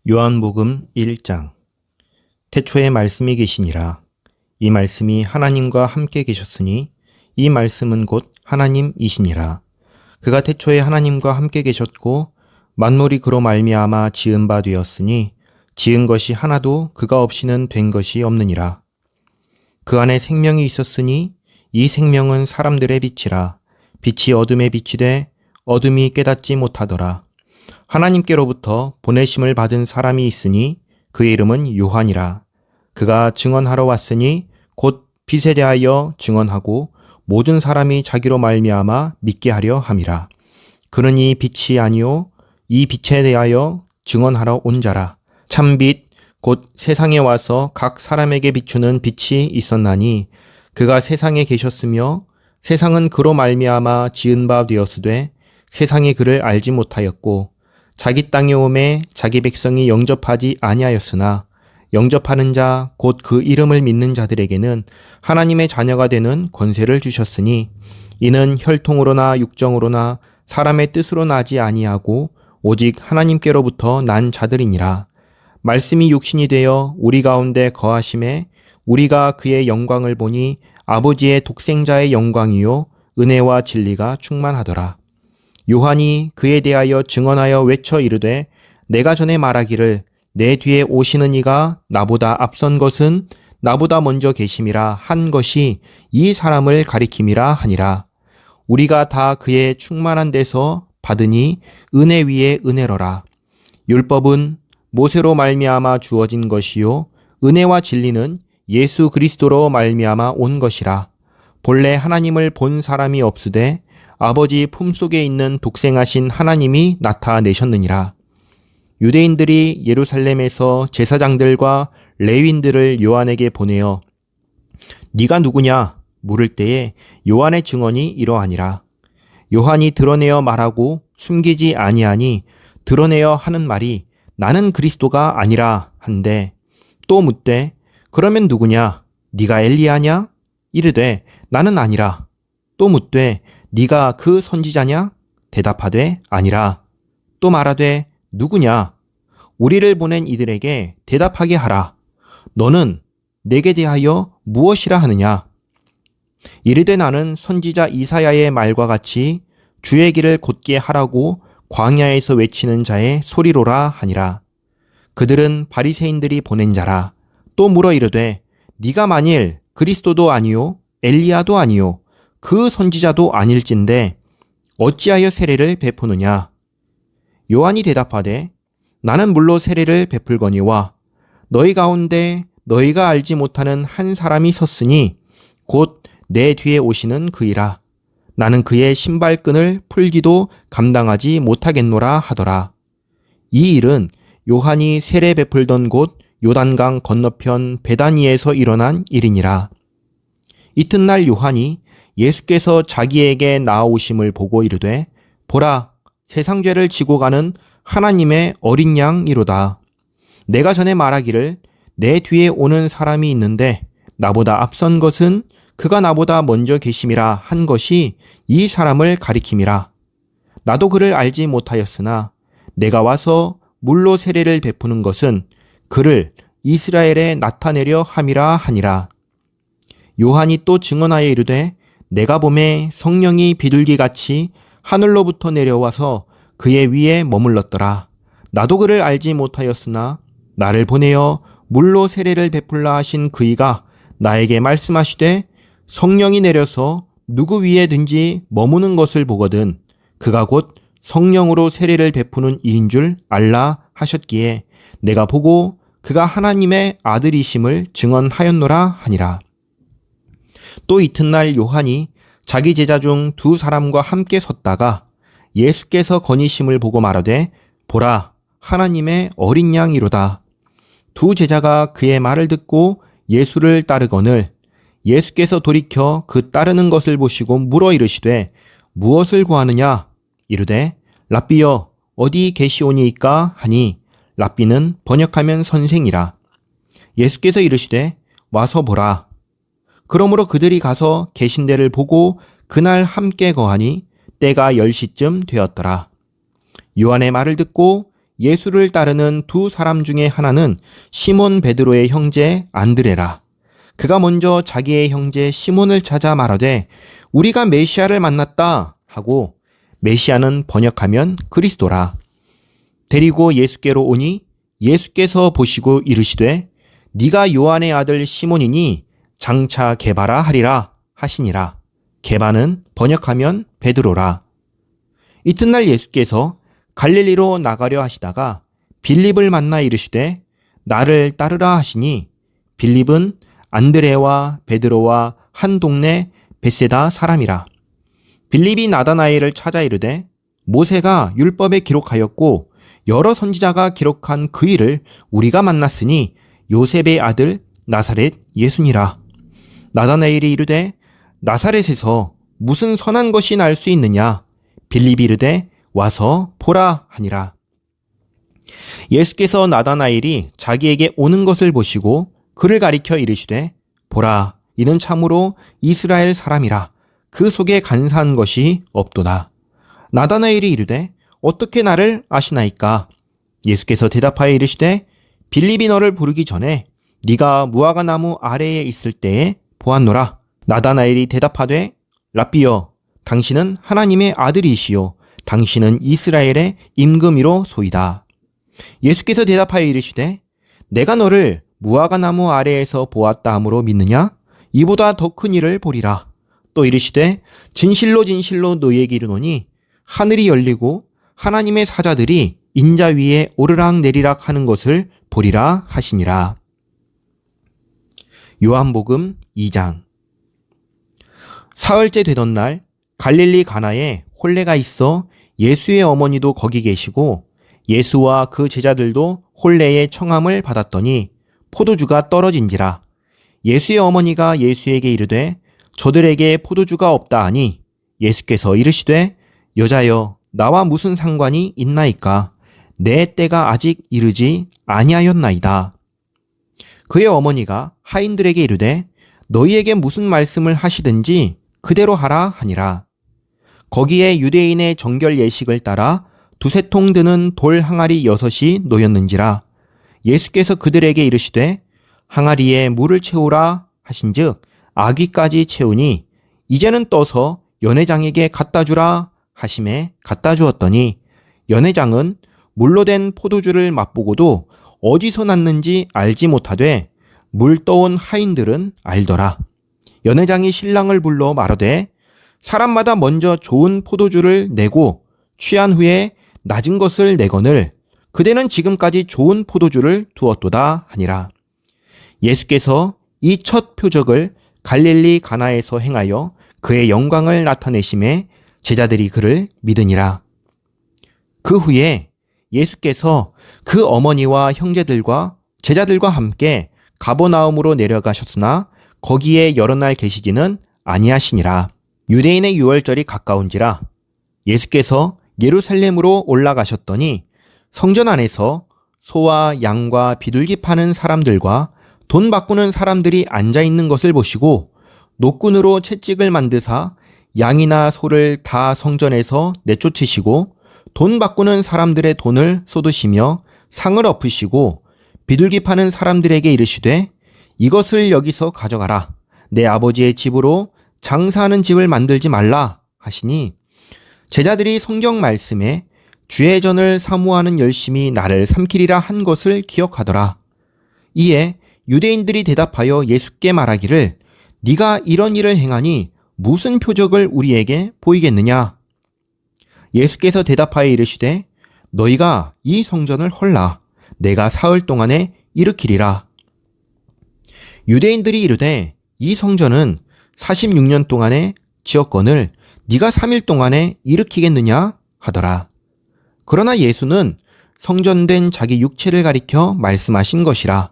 요한복음 1장. 태초에 말씀이 계시니라. 이 말씀이 하나님과 함께 계셨으니 이 말씀은 곧 하나님이시니라. 그가 태초에 하나님과 함께 계셨고 만물이 그로 말미암아 지은 바 되었으니 지은 것이 하나도 그가 없이는 된 것이 없느니라. 그 안에 생명이 있었으니 이 생명은 사람들의 빛이라. 빛이 어둠에 비치되 어둠이 깨닫지 못하더라. 하나님께로부터 보내심을 받은 사람이 있으니 그의 이름은 요한이라. 그가 증언하러 왔으니 곧 빛에 대하여 증언하고 모든 사람이 자기로 말미암아 믿게 하려 함이라. 그는 이 빛이 아니요 이 빛에 대하여 증언하러 온 자라. 참빛 곧 세상에 와서 각 사람에게 비추는 빛이 있었나니 그가 세상에 계셨으며 세상은 그로 말미암아 지은 바 되었으되 세상이 그를 알지 못하였고 자기 땅에 오매 자기 백성이 영접하지 아니하였으나 영접하는 자 곧 그 이름을 믿는 자들에게는 하나님의 자녀가 되는 권세를 주셨으니 이는 혈통으로나 육정으로나 사람의 뜻으로 나지 아니하고 오직 하나님께로부터 난 자들이니라. 말씀이 육신이 되어 우리 가운데 거하심에 우리가 그의 영광을 보니 아버지의 독생자의 영광이요 은혜와 진리가 충만하더라. 요한이 그에 대하여 증언하여 외쳐 이르되 내가 전에 말하기를 내 뒤에 오시는 이가 나보다 앞선 것은 나보다 먼저 계심이라 한 것이 이 사람을 가리킴이라 하니라. 우리가 다 그의 충만한 데서 받으니 은혜 위에 은혜로라. 율법은 모세로 말미암아 주어진 것이요 은혜와 진리는 예수 그리스도로 말미암아 온 것이라. 본래 하나님을 본 사람이 없으되 아버지 품속에 있는 독생하신 하나님이 나타내셨느니라. 유대인들이 예루살렘에서 제사장들과 레위인들을 요한에게 보내어 네가 누구냐 물을 때에 요한의 증언이 이러하니라. 요한이 드러내어 말하고 숨기지 아니하니 드러내어 하는 말이 나는 그리스도가 아니라 한데 또 묻되 그러면 누구냐 네가 엘리야냐 이르되 나는 아니라. 또 묻되 네가 그 선지자냐 대답하되 아니라. 또 말하되 누구냐 우리를 보낸 이들에게 대답하게 하라. 너는 내게 대하여 무엇이라 하느냐. 이르되 나는 선지자 이사야의 말과 같이 주의 길을 곧게 하라고 광야에서 외치는 자의 소리로라 하니라. 그들은 바리새인들이 보낸 자라. 또 물어 이르되 네가 만일 그리스도도 아니요 엘리야도 아니요 그 선지자도 아닐진데 어찌하여 세례를 베푸느냐. 요한이 대답하되 나는 물로 세례를 베풀거니와 너희 가운데 너희가 알지 못하는 한 사람이 섰으니 곧 내 뒤에 오시는 그이라. 나는 그의 신발끈을 풀기도 감당하지 못하겠노라 하더라. 이 일은 요한이 세례 베풀던 곳 요단강 건너편 베다니에서 일어난 일이니라. 이튿날 요한이 예수께서 자기에게 나아오심을 보고 이르되 보라 세상 죄를 지고 가는 하나님의 어린 양이로다. 내가 전에 말하기를 내 뒤에 오는 사람이 있는데 나보다 앞선 것은 그가 나보다 먼저 계심이라 한 것이 이 사람을 가리킴이라. 나도 그를 알지 못하였으나 내가 와서 물로 세례를 베푸는 것은 그를 이스라엘에 나타내려 함이라 하니라. 요한이 또 증언하여 이르되 내가 보매 성령이 비둘기같이 하늘로부터 내려와서 그의 위에 머물렀더라. 나도 그를 알지 못하였으나 나를 보내어 물로 세례를 베풀라 하신 그이가 나에게 말씀하시되 성령이 내려서 누구 위에든지 머무는 것을 보거든 그가 곧 성령으로 세례를 베푸는 이인 줄 알라 하셨기에 내가 보고 그가 하나님의 아들이심을 증언하였노라 하니라. 또 이튿날 요한이 자기 제자 중 두 사람과 함께 섰다가 예수께서 거니심을 보고 말하되 보라 하나님의 어린 양이로다. 두 제자가 그의 말을 듣고 예수를 따르거늘 예수께서 돌이켜 그 따르는 것을 보시고 물어 이르시되 무엇을 구하느냐 이르되 랍비여 어디 계시오니이까 하니 랍비는 번역하면 선생이라. 예수께서 이르시되 와서 보라. 그러므로 그들이 가서 계신 데를 보고 그날 함께 거하니 때가 10시쯤 되었더라. 요한의 말을 듣고 예수를 따르는 두 사람 중에 하나는 시몬 베드로의 형제 안드레라. 그가 먼저 자기의 형제 시몬을 찾아 말하되 우리가 메시아를 만났다 하고, 메시아는 번역하면 그리스도라. 데리고 예수께로 오니 예수께서 보시고 이르시되 네가 요한의 아들 시몬이니 장차 게바라 하리라 하시니라. 게바는 번역하면 베드로라. 이튿날 예수께서 갈릴리로 나가려 하시다가 빌립을 만나 이르시되 나를 따르라 하시니, 빌립은 안드레와 베드로와 한 동네 벳세다 사람이라. 빌립이 나다나엘을 찾아 이르되 모세가 율법에 기록하였고 여러 선지자가 기록한 그 일을 우리가 만났으니 요셉의 아들 나사렛 예수니라. 나다나엘이 이르되 나사렛에서 무슨 선한 것이 날 수 있느냐? 빌립이 이르되 와서 보라 하니라. 예수께서 나다나엘이 자기에게 오는 것을 보시고 그를 가리켜 이르시되 보라, 이는 참으로 이스라엘 사람이라. 그 속에 간사한 것이 없도다. 나다나엘이 이르되 어떻게 나를 아시나이까? 예수께서 대답하여 이르시되 빌립이 너를 부르기 전에 네가 무화과 나무 아래에 있을 때에 보았노라. 나다나엘이 대답하되 랍비여, 당신은 하나님의 아들이시요 당신은 이스라엘의 임금이로 소이다. 예수께서 대답하여 이르시되 내가 너를 무화과 나무 아래에서 보았다 함으로 믿느냐? 이보다 더 큰 일을 보리라. 또 이르시되 진실로 진실로 너희에게 이르노니 하늘이 열리고 하나님의 사자들이 인자 위에 오르락 내리락 하는 것을 보리라 하시니라. 요한복음 2장. 사흘째 되던 날 갈릴리 가나에 혼례가 있어 예수의 어머니도 거기 계시고 예수와 그 제자들도 혼례의 청함을 받았더니 포도주가 떨어진지라. 예수의 어머니가 예수에게 이르되 저들에게 포도주가 없다 하니, 예수께서 이르시되 여자여, 나와 무슨 상관이 있나이까? 내 때가 아직 이르지 아니하였나이다. 그의 어머니가 하인들에게 이르되 너희에게 무슨 말씀을 하시든지 그대로 하라 하니라. 거기에 유대인의 정결 예식을 따라 두세 통 드는 돌 항아리 6이 놓였는지라. 예수께서 그들에게 이르시되 항아리에 물을 채우라 하신즉 아귀까지 채우니 이제는 떠서 연회장에게 갖다 주라 하심에 갖다 주었더니, 연회장은 물로 된 포도주를 맛보고도 어디서 났는지 알지 못하되 물 떠온 하인들은 알더라. 연회장이 신랑을 불러 말하되 사람마다 먼저 좋은 포도주를 내고 취한 후에 낮은 것을 내거늘 그대는 지금까지 좋은 포도주를 두었도다 하니라. 예수께서 이 첫 표적을 갈릴리 가나에서 행하여 그의 영광을 나타내심에 제자들이 그를 믿으니라. 그 후에 예수께서 그 어머니와 형제들과 제자들과 함께 가버나움으로 내려가셨으나 거기에 여러 날 계시지는 아니하시니라. 유대인의 유월절이 가까운지라. 예수께서 예루살렘으로 올라가셨더니 성전 안에서 소와 양과 비둘기 파는 사람들과 돈 바꾸는 사람들이 앉아 있는 것을 보시고 노끈으로 채찍을 만드사 양이나 소를 다 성전에서 내쫓으시고 돈 바꾸는 사람들의 돈을 쏟으시며 상을 엎으시고 비둘기 파는 사람들에게 이르시되 이것을 여기서 가져가라. 내 아버지의 집으로 장사하는 집을 만들지 말라 하시니, 제자들이 성경 말씀에 주의 전을 사모하는 열심히 나를 삼키리라 한 것을 기억하더라. 이에 유대인들이 대답하여 예수께 말하기를 네가 이런 일을 행하니 무슨 표적을 우리에게 보이겠느냐? 예수께서 대답하여 이르시되 너희가 이 성전을 헐라. 내가 사흘 동안에 일으키리라. 유대인들이 이르되 이 성전은 46년 동안에 지었거늘 네가 3일 동안에 일으키겠느냐 하더라. 그러나 예수는 성전된 자기 육체를 가리켜 말씀하신 것이라.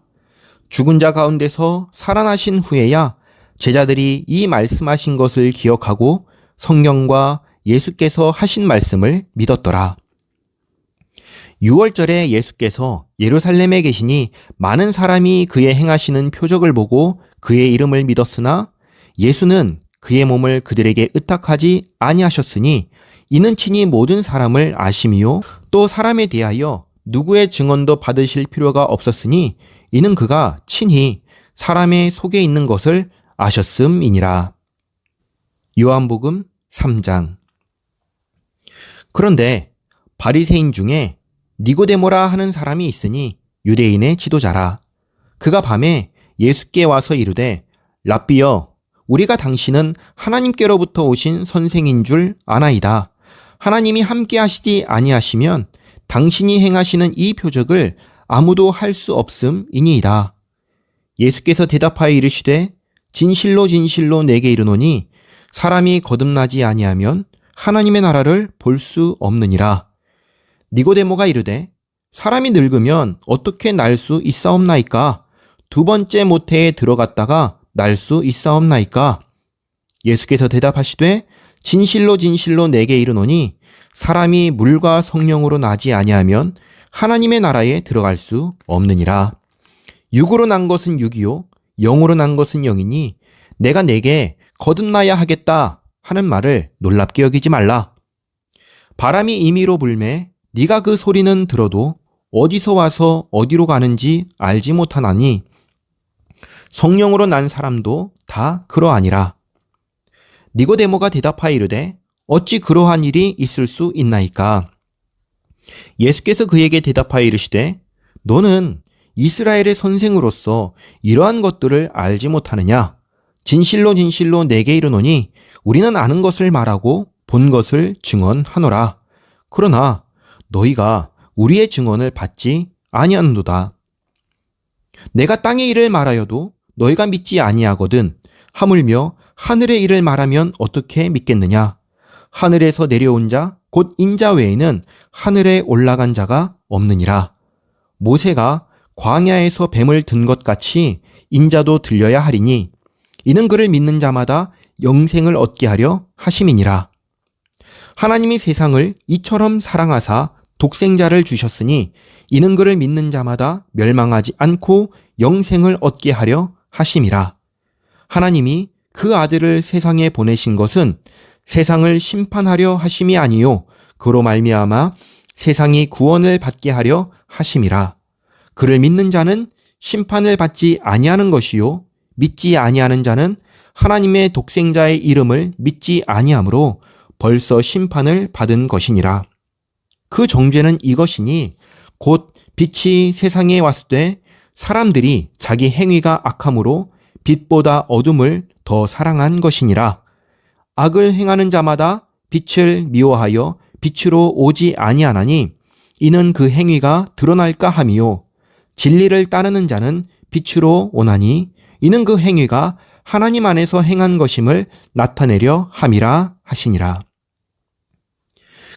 죽은 자 가운데서 살아나신 후에야 제자들이 이 말씀하신 것을 기억하고 성경과 예수께서 하신 말씀을 믿었더라. 6월절에 예수께서 예루살렘에 계시니 많은 사람이 그의 행하시는 표적을 보고 그의 이름을 믿었으나 예수는 그의 몸을 그들에게 의탁하지 아니하셨으니 이는 친히 모든 사람을 아심이요 또 사람에 대하여 누구의 증언도 받으실 필요가 없었으니 이는 그가 친히 사람의 속에 있는 것을 아셨음이니라. 요한복음 3장. 그런데 바리새인 중에 니고데모라 하는 사람이 있으니 유대인의 지도자라. 그가 밤에 예수께 와서 이르되 랍비여, 우리가 당신은 하나님께로부터 오신 선생인 줄 아나이다. 하나님이 함께 하시지 아니하시면 당신이 행하시는 이 표적을 아무도 할 수 없음이니이다. 예수께서 대답하여 이르시되 진실로 진실로 내게 이르노니 사람이 거듭나지 아니하면 하나님의 나라를 볼 수 없느니라. 니고데모가 이르되 사람이 늙으면 어떻게 날 수 있사옵나이까? 두 번째 모태에 들어갔다가 날 수 있사옵나이까? 예수께서 대답하시되 진실로 진실로 내게 이르노니 사람이 물과 성령으로 나지 아니하면 하나님의 나라에 들어갈 수 없느니라. 육으로 난 것은 육이요 영으로 난 것은 영이니 내가 내게 거듭나야 하겠다 하는 말을 놀랍게 여기지 말라. 바람이 임의로 불매 네가 그 소리는 들어도 어디서 와서 어디로 가는지 알지 못하나니 성령으로 난 사람도 다 그러하니라. 니고데모가 대답하여 이르되 어찌 그러한 일이 있을 수 있나이까? 예수께서 그에게 대답하여 이르시되 너는 이스라엘의 선생으로서 이러한 것들을 알지 못하느냐? 진실로 진실로 내게 이르노니 우리는 아는 것을 말하고 본 것을 증언하노라. 그러나 너희가 우리의 증언을 받지 아니하는도다. 내가 땅의 일을 말하여도 너희가 믿지 아니하거든 하물며 하늘의 일을 말하면 어떻게 믿겠느냐? 하늘에서 내려온 자 곧 인자 외에는 하늘에 올라간 자가 없느니라. 모세가 광야에서 뱀을 든 것 같이 인자도 들려야 하리니 이는 그를 믿는 자마다 영생을 얻게 하려 하심이니라. 하나님이 세상을 이처럼 사랑하사 독생자를 주셨으니 이는 그를 믿는 자마다 멸망하지 않고 영생을 얻게 하려 하심이라. 하나님이 그 아들을 세상에 보내신 것은 세상을 심판하려 하심이 아니요 그로 말미암아 세상이 구원을 받게 하려 하심이라. 그를 믿는 자는 심판을 받지 아니하는 것이요 믿지 아니하는 자는 하나님의 독생자의 이름을 믿지 아니하므로 벌써 심판을 받은 것이니라. 그 정죄는 이것이니 곧 빛이 세상에 왔을 때 사람들이 자기 행위가 악함으로 빛보다 어둠을 더 사랑한 것이니라. 악을 행하는 자마다 빛을 미워하여 빛으로 오지 아니하나니 이는 그 행위가 드러날까 함이요 진리를 따르는 자는 빛으로 오나니 이는 그 행위가 하나님 안에서 행한 것임을 나타내려 함이라 하시니라.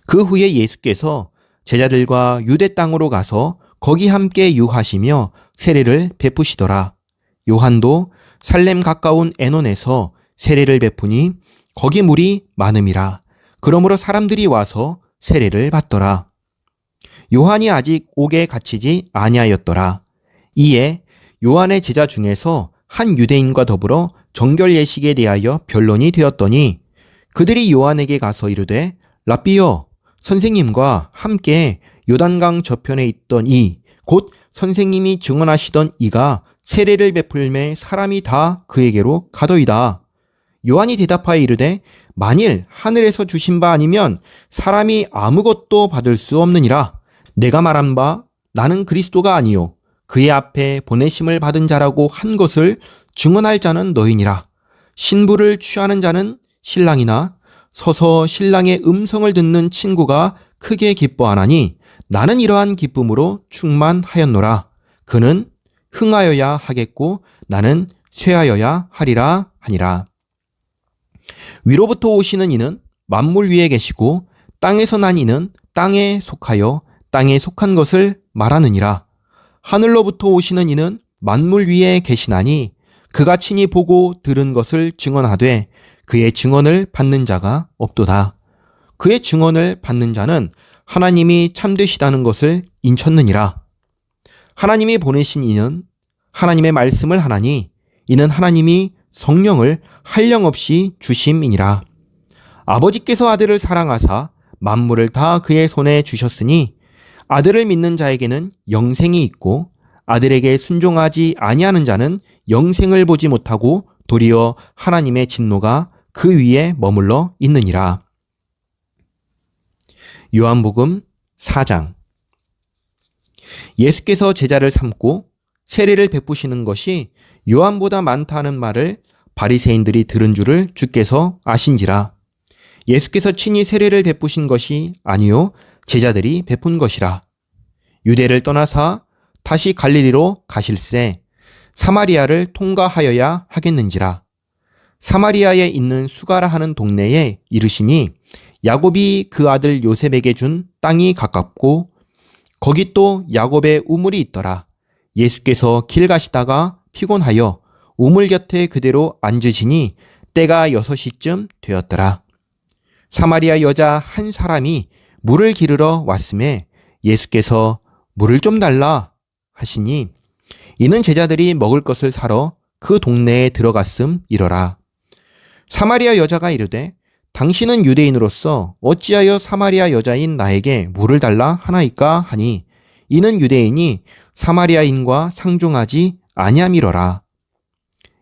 그 후에 예수께서 제자들과 유대 땅으로 가서 거기 함께 유하시며 세례를 베푸시더라. 요한도 살렘 가까운 에논에서 세례를 베푸니 거기 물이 많음이라. 그러므로 사람들이 와서 세례를 받더라. 요한이 아직 옥에 갇히지 아니하였더라. 이에 요한의 제자 중에서 한 유대인과 더불어 정결 예식에 대하여 변론이 되었더니 그들이 요한에게 가서 이르되 랍비여, 선생님과 함께 요단강 저편에 있던 이 곧 선생님이 증언하시던 이가 세례를 베풀매 사람이 다 그에게로 가더이다. 요한이 대답하여 이르되 만일 하늘에서 주신 바 아니면 사람이 아무것도 받을 수 없느니라. 내가 말한 바 나는 그리스도가 아니요 그의 앞에 보내심을 받은 자라고 한 것을 증언할 자는 너희니라. 신부를 취하는 자는 신랑이나 서서 신랑의 음성을 듣는 친구가 크게 기뻐하나니 나는 이러한 기쁨으로 충만하였노라. 그는 흥하여야 하겠고 나는 쇠하여야 하리라 하니라. 위로부터 오시는 이는 만물 위에 계시고 땅에서 난 이는 땅에 속하여 땅에 속한 것을 말하느니라. 하늘로부터 오시는 이는 만물 위에 계시나니 그가 친히 보고 들은 것을 증언하되 그의 증언을 받는 자가 없도다. 그의 증언을 받는 자는 하나님이 참되시다는 것을 인쳤느니라. 하나님이 보내신 이는 하나님의 말씀을 하나니 이는 하나님이 성령을 한량없이 주심이니라. 아버지께서 아들을 사랑하사 만물을 다 그의 손에 주셨으니 아들을 믿는 자에게는 영생이 있고 아들에게 순종하지 아니하는 자는 영생을 보지 못하고 도리어 하나님의 진노가 그 위에 머물러 있느니라. 요한복음 4장. 예수께서 제자를 삼고 세례를 베푸시는 것이 요한보다 많다는 말을 바리새인들이 들은 줄을 주께서 아신지라. 예수께서 친히 세례를 베푸신 것이 아니요 제자들이 베푼 것이라. 유대를 떠나사 다시 갈릴리로 가실새 사마리아를 통과하여야 하겠는지라. 사마리아에 있는 수가라 하는 동네에 이르시니 야곱이 그 아들 요셉에게 준 땅이 가깝고 거기 또 야곱의 우물이 있더라. 예수께서 길 가시다가 피곤하여 우물 곁에 그대로 앉으시니 때가 6시쯤 되었더라. 사마리아 여자 한 사람이 물을 기르러 왔음에 예수께서 물을 좀 달라 하시니 이는 제자들이 먹을 것을 사러 그 동네에 들어갔음이러라. 사마리아 여자가 이르되 당신은 유대인으로서 어찌하여 사마리아 여자인 나에게 물을 달라 하나이까 하니 이는 유대인이 사마리아인과 상종하지 아니함이러라.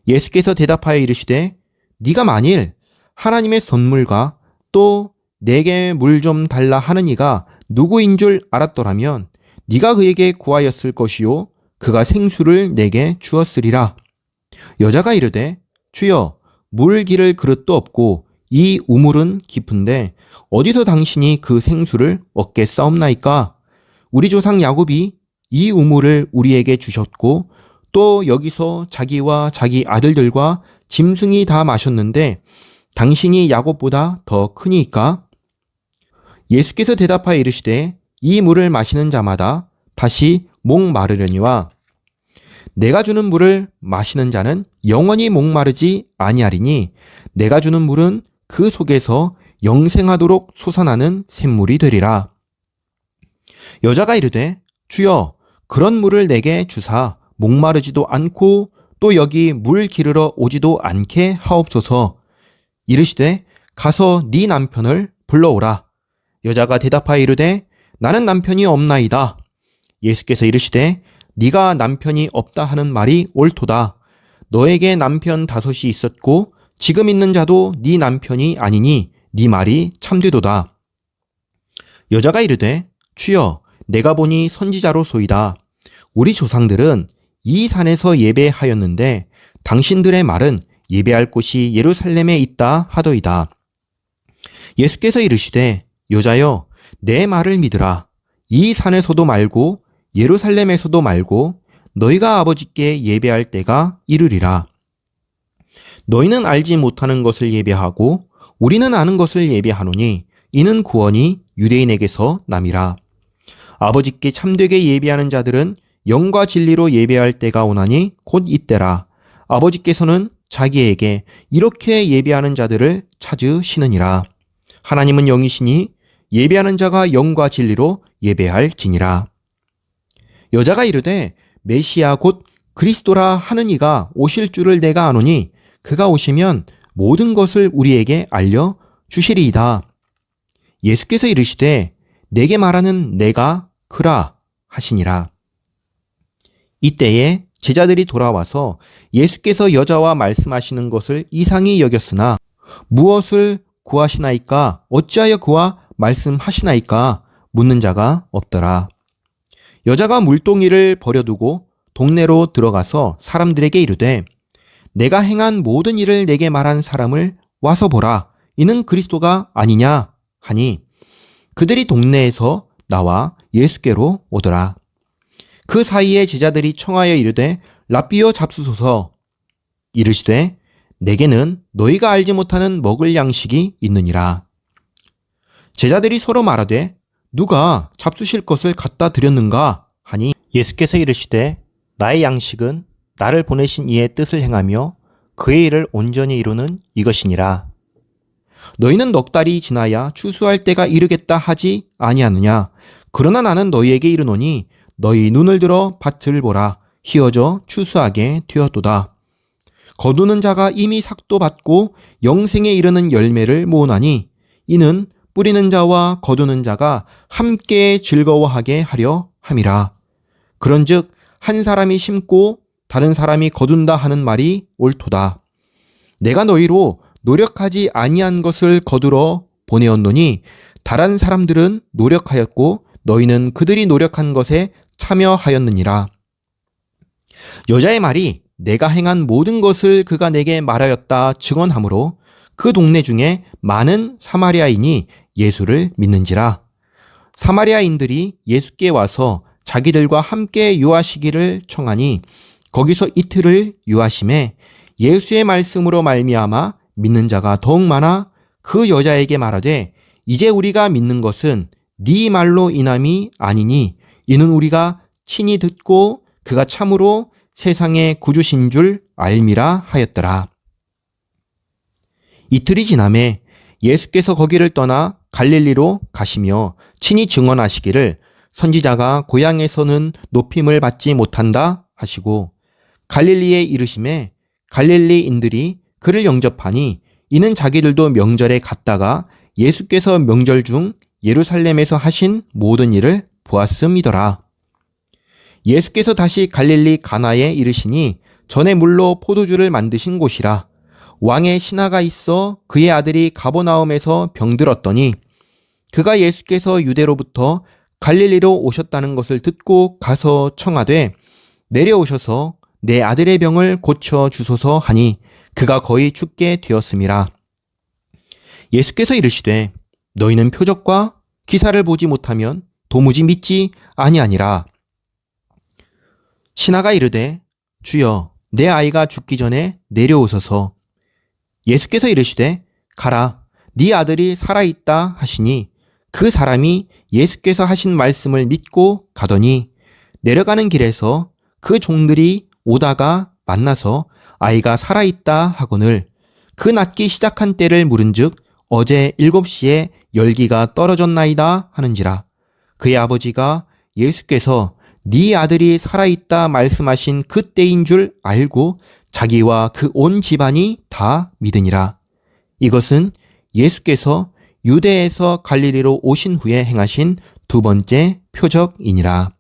예수께서 대답하여 이르시되 네가 만일 하나님의 선물과 또 내게 물 좀 달라 하는 이가 누구인 줄 알았더라면 네가 그에게 구하였을 것이요 그가 생수를 내게 주었으리라. 여자가 이르되 주여 물 기를 그릇도 없고 이 우물은 깊은데 어디서 당신이 그 생수를 얻겠사옵나이까? 우리 조상 야곱이 이 우물을 우리에게 주셨고 또 여기서 자기와 자기 아들들과 짐승이 다 마셨는데 당신이 야곱보다 더 크니까? 예수께서 대답하여 이르시되 이 물을 마시는 자마다 다시 목마르려니와 내가 주는 물을 마시는 자는 영원히 목마르지 아니하리니 내가 주는 물은 그 속에서 영생하도록 솟아나는 샘물이 되리라. 여자가 이르되 주여 그런 물을 내게 주사 목마르지도 않고 또 여기 물 기르러 오지도 않게 하옵소서. 이르시되 가서 네 남편을 불러오라. 여자가 대답하여 이르되 나는 남편이 없나이다. 예수께서 이르시되 네가 남편이 없다 하는 말이 옳도다. 너에게 남편 5이 있었고 지금 있는 자도 네 남편이 아니니 네 말이 참되도다. 여자가 이르되 주여 내가 보니 선지자로소이다. 우리 조상들은 이 산에서 예배하였는데 당신들의 말은 예배할 곳이 예루살렘에 있다 하더이다. 예수께서 이르시되 여자여 내 말을 믿으라. 이 산에서도 말고 예루살렘에서도 말고 너희가 아버지께 예배할 때가 이르리라. 너희는 알지 못하는 것을 예배하고 우리는 아는 것을 예배하노니 이는 구원이 유대인에게서 남이라. 아버지께 참되게 예배하는 자들은 영과 진리로 예배할 때가 오나니 곧 이때라. 아버지께서는 자기에게 이렇게 예배하는 자들을 찾으시느니라. 하나님은 영이시니 예배하는 자가 영과 진리로 예배할지니라. 여자가 이르되 메시아 곧 그리스도라 하는 이가 오실 줄을 내가 아노니 그가 오시면 모든 것을 우리에게 알려 주시리이다. 예수께서 이르시되 내게 말하는 내가 그라 하시니라. 이때에 제자들이 돌아와서 예수께서 여자와 말씀하시는 것을 이상히 여겼으나 무엇을 구하시나이까 어찌하여 그와 말씀하시나이까 묻는 자가 없더라. 여자가 물동이를 버려두고 동네로 들어가서 사람들에게 이르되 내가 행한 모든 일을 내게 말한 사람을 와서 보라. 이는 그리스도가 아니냐 하니 그들이 동네에서 나와 예수께로 오더라. 그 사이에 제자들이 청하여 이르되 랍비여 잡수소서. 이르시되 내게는 너희가 알지 못하는 먹을 양식이 있느니라. 제자들이 서로 말하되 누가 잡수실 것을 갖다 드렸는가 하니 예수께서 이르시되 나의 양식은 나를 보내신 이의 뜻을 행하며 그의 일을 온전히 이루는 이것이니라. 너희는 넉 달이 지나야 추수할 때가 이르겠다 하지 아니하느냐. 그러나 나는 너희에게 이르노니 너희 눈을 들어 밭을 보라. 희어져 추수하게 되었도다. 거두는 자가 이미 삭도 받고 영생에 이르는 열매를 모으나니 이는 뿌리는 자와 거두는 자가 함께 즐거워하게 하려 함이라. 그런즉 한 사람이 심고 다른 사람이 거둔다 하는 말이 옳도다. 내가 너희로 노력하지 아니한 것을 거두러 보내었노니 다른 사람들은 노력하였고 너희는 그들이 노력한 것에 참여하였느니라. 여자의 말이 내가 행한 모든 것을 그가 내게 말하였다 증언하므로 그 동네 중에 많은 사마리아인이 예수를 믿는지라. 사마리아인들이 예수께 와서 자기들과 함께 유하시기를 청하니 거기서 이틀을 유하심에 예수의 말씀으로 말미암아 믿는 자가 더욱 많아 그 여자에게 말하되 이제 우리가 믿는 것은 네 말로 인함이 아니니 이는 우리가 친히 듣고 그가 참으로 세상의 구주신 줄 알미라 하였더라. 이틀이 지남에 예수께서 거기를 떠나 갈릴리로 가시며 친히 증언하시기를 선지자가 고향에서는 높임을 받지 못한다 하시고 갈릴리에 이르심에 갈릴리인들이 그를 영접하니 이는 자기들도 명절에 갔다가 예수께서 명절 중 예루살렘에서 하신 모든 일을 보았음이더라. 예수께서 다시 갈릴리 가나에 이르시니 전에 물로 포도주를 만드신 곳이라. 왕의 신하가 있어 그의 아들이 가버나움에서 병들었더니 그가 예수께서 유대로부터 갈릴리로 오셨다는 것을 듣고 가서 청하되 내려오셔서 내 아들의 병을 고쳐 주소서 하니 그가 거의 죽게 되었음이라. 예수께서 이르시되 너희는 표적과 기사를 보지 못하면 도무지 믿지 아니하니라. 신하가 이르되 주여 내 아이가 죽기 전에 내려오소서. 예수께서 이르시되 가라 네 아들이 살아있다 하시니 그 사람이 예수께서 하신 말씀을 믿고 가더니 내려가는 길에서 그 종들이 오다가 만나서 아이가 살아있다 하거늘 그 낫기 시작한 때를 물은즉 어제 7시에 열기가 떨어졌나이다 하는지라. 그의 아버지가 예수께서 네 아들이 살아있다 말씀하신 그 때인 줄 알고 자기와 그 온 집안이 다 믿으니라. 이것은 예수께서 유대에서 갈릴리로 오신 후에 행하신 두 번째 표적이니라.